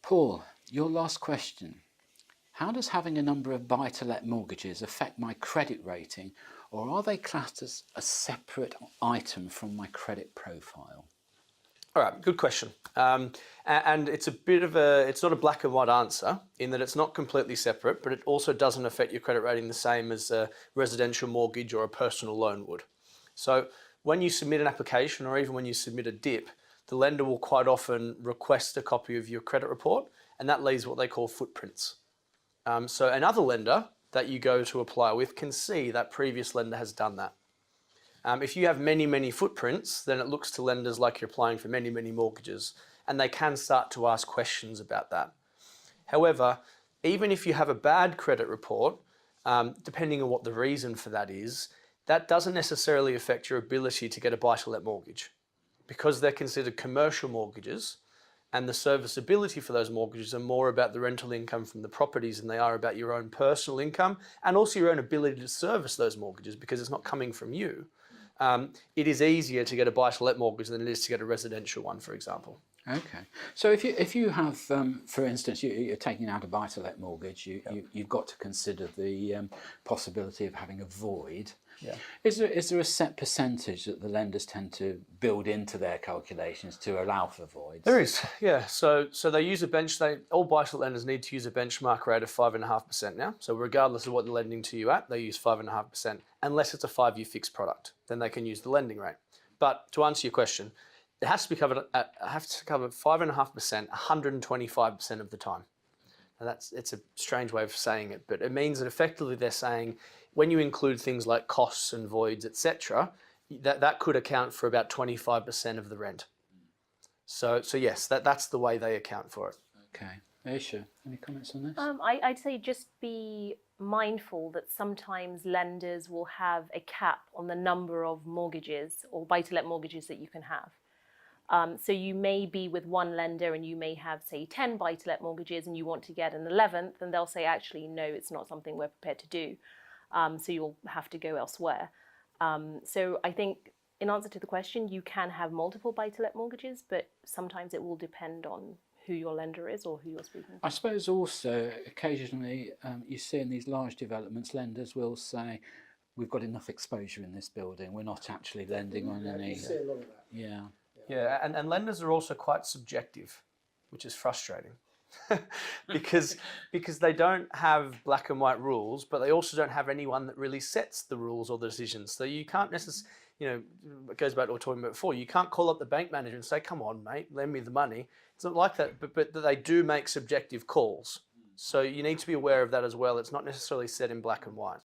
Paul, your last question. How does having a number of buy-to-let mortgages affect my credit rating, or are they classed as a separate item from my credit profile? All right, good question. And it's it's not a black and white answer in that it's not completely separate, but it also doesn't affect your credit rating the same as a residential mortgage or a personal loan would. So when you submit an application or even when you submit a DIP, the lender will quite often request a copy of your credit report, and that leaves what they call footprints. So another lender that you go to apply with can see that previous lender has done that. If you have many footprints, then it looks to lenders like you're applying for many mortgages, and they can start to ask questions about that. However, even if you have a bad credit report, depending on what the reason for that is, that doesn't necessarily affect your ability to get a buy-to-let mortgage. Because they're considered commercial mortgages, and the serviceability for those mortgages are more about the rental income from the properties than they are about your own personal income and also your own ability to service those mortgages because it's not coming from you. It is easier to get a buy-to-let mortgage than it is to get a residential one, for example. Okay. So if you have, for instance, you're taking out a buy-to-let mortgage, you've got to consider the possibility of having a void. Yeah. Is there a set percentage that the lenders tend to build into their calculations to allow for voids? There is, yeah. So they use all buy-to-let lenders need to use a benchmark rate of 5.5% now. So regardless of what they're lending to you at, they use 5.5%, unless it's a 5-year fixed product. Then they can use the lending rate. But to answer your question, it has to be covered. Cover 5.5%, 125% of the time. Now it's a strange way of saying it, but it means that effectively they're saying when you include things like costs and voids, etc., that could account for about 25% of the rent. So yes, that's the way they account for it. Okay, Aisha, any comments on this? I'd say just be mindful that sometimes lenders will have a cap on the number of mortgages or buy-to-let mortgages that you can have. So you may be with one lender and you may have, say, 10 buy-to-let mortgages and you want to get an 11th, and they'll say, actually, no, it's not something we're prepared to do. So you'll have to go elsewhere. So I think in answer to the question, you can have multiple buy-to-let mortgages, but sometimes it will depend on who your lender is or who you're speaking to. I suppose also occasionally you see in these large developments, lenders will say, we've got enough exposure in this building, we're not actually lending on any. You see a lot of that. Yeah. Yeah, and lenders are also quite subjective, which is frustrating. because they don't have black and white rules, but they also don't have anyone that really sets the rules or the decisions. So you can't necessarily, it goes back to what we were talking about before, you can't call up the bank manager and say, come on, mate, lend me the money. It's not like that, but they do make subjective calls. So you need to be aware of that as well. It's not necessarily set in black and white.